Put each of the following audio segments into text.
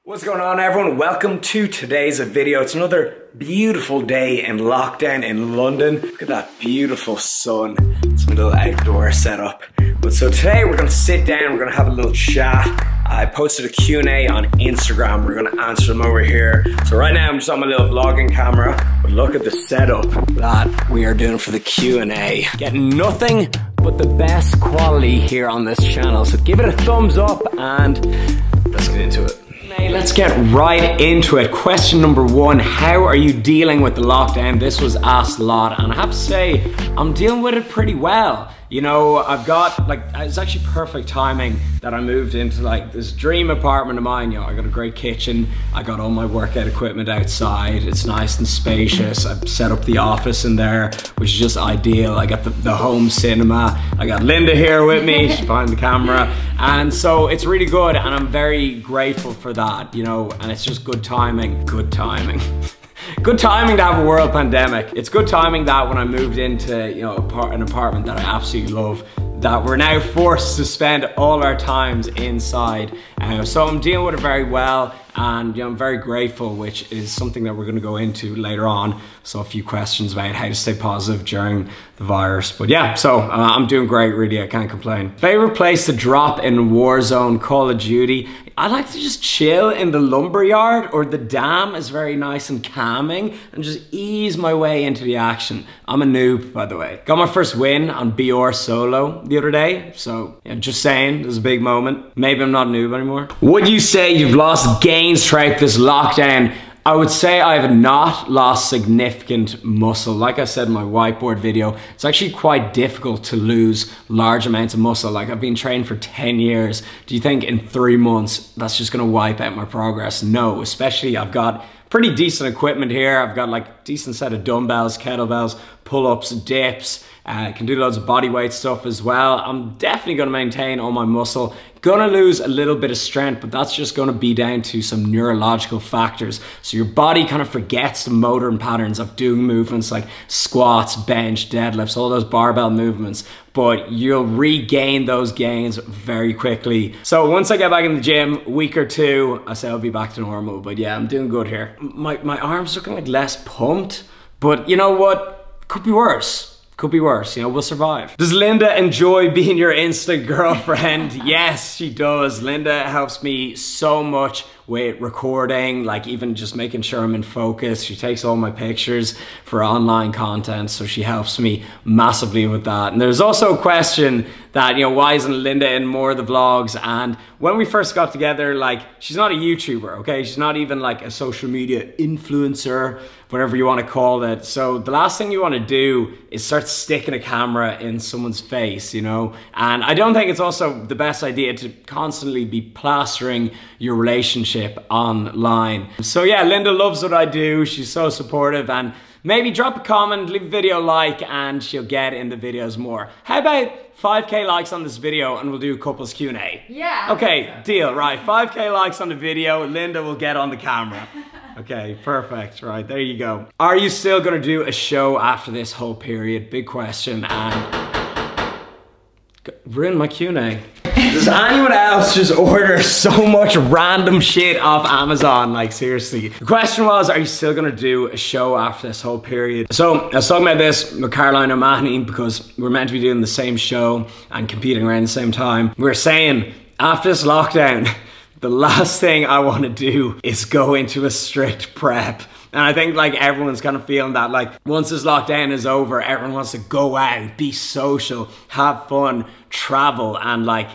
What's going on, everyone? Welcome to today's video. It's another beautiful day in lockdown in London. Look at that beautiful sun. It's my little outdoor setup. But so today we're gonna sit down, we're gonna have a little chat. I posted a Q&A on Instagram. We're gonna answer them over here. So right now I'm just on my little vlogging camera, but look at the setup that we are doing for the Q&A. Getting nothing but the best quality here on this channel. So give it a thumbs up and let's get into it. Let's get right into it. Question number one, how are you dealing with the lockdown? This was asked a lot, and I have to say, I'm dealing with it pretty well. You know, I've got, it's actually perfect timing that I moved into this dream apartment of mine. You know, I got a great kitchen, I got all my workout equipment outside, it's nice and spacious. I've set up the office in there, which is just ideal. I got the home cinema, I got Linda here with me, she's behind the camera. And so it's really good, and I'm very grateful for that, you know, and it's just good timing. Good timing. Good timing to have a world pandemic. It's good timing that when I moved into, you know, an apartment that I absolutely love, that we're now forced to spend all our times inside. So I'm dealing with it very well, and you know, I'm very grateful, which is something that we're going to go into later on. So a few questions about how to stay positive during the virus. But yeah, so I'm doing great, really, I can't complain. Favorite place to drop in Warzone, Call of Duty? I like to just chill in the lumberyard, or the dam is very nice and calming, and just ease my way into the action. I'm a noob, by the way. Got my first win on BR solo the other day, so yeah, just saying, it was a big moment. Maybe I'm not a noob anymore. Would you say you've lost gains throughout this lockdown? I would say I have not lost significant muscle. Like I said in my whiteboard video, it's actually quite difficult to lose large amounts of muscle. Like, I've been training for 10 years. Do you think in 3 months that's just gonna wipe out my progress? No, especially I've got pretty decent equipment here. I've got like decent set of dumbbells, kettlebells, pull-ups, dips. I can do loads of body weight stuff as well. I'm definitely gonna maintain all my muscle. Gonna lose a little bit of strength, but that's just gonna be down to some neurological factors. So your body kind of forgets the motor and patterns of doing movements like squats, bench, deadlifts, all those barbell movements, but you'll regain those gains very quickly. So once I get back in the gym, week or two, I say I'll be back to normal. But yeah, I'm doing good here. My arms looking like less pumped, but you know what? Could be worse. Could be worse, you know, we'll survive. Does Linda enjoy being your Insta girlfriend? Yes, she does. Linda helps me so much with recording, like even just making sure I'm in focus. She takes all my pictures for online content, so she helps me massively with that. And there's also a question that, you know, why isn't Linda in more of the vlogs? And when we first got together, like, she's not a YouTuber, okay? She's not even like a social media influencer, whatever you want to call it. So the last thing you want to do is start sticking a camera in someone's face, you know? And I don't think it's also the best idea to constantly be plastering your relationship online. So yeah, Linda loves what I do. She's so supportive, and maybe drop a comment, leave a video like, and she'll get in the videos more. How about 5K likes on this video and we'll do a couples Q&A? Yeah. Okay, deal, right. 5K likes on the video, Linda will get on the camera. Okay, perfect, right, there you go. Are you still gonna do a show after this whole period? Big question, and ruined my Q&A. Does anyone else just order so much random shit off Amazon? Like, seriously. The question was, are you still gonna do a show after this whole period? So I was talking about this with Caroline O'Mahony, because we're meant to be doing the same show and competing around the same time. We were saying, after this lockdown, the last thing I want to do is go into a strict prep. And I think like everyone's kind of feeling that, like, once this lockdown is over, everyone wants to go out, be social, have fun, travel, and like,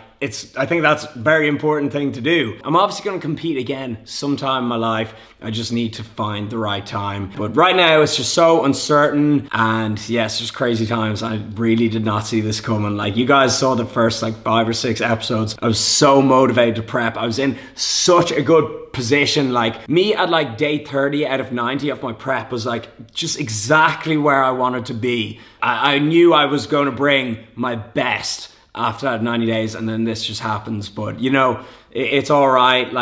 I think that's a very important thing to do. I'm obviously gonna compete again sometime in my life. I just need to find the right time. But right now it's just so uncertain, and yeah, it's just crazy times. I really did not see this coming. Like, you guys saw the first like 5 or 6 episodes. I was so motivated to prep. I was in such a good position. Like, me at like day 30 out of 90 of my prep was like just exactly where I wanted to be. I knew I was gonna bring my best after that 90 days, and then this just happens. But you know, it's all right. Like,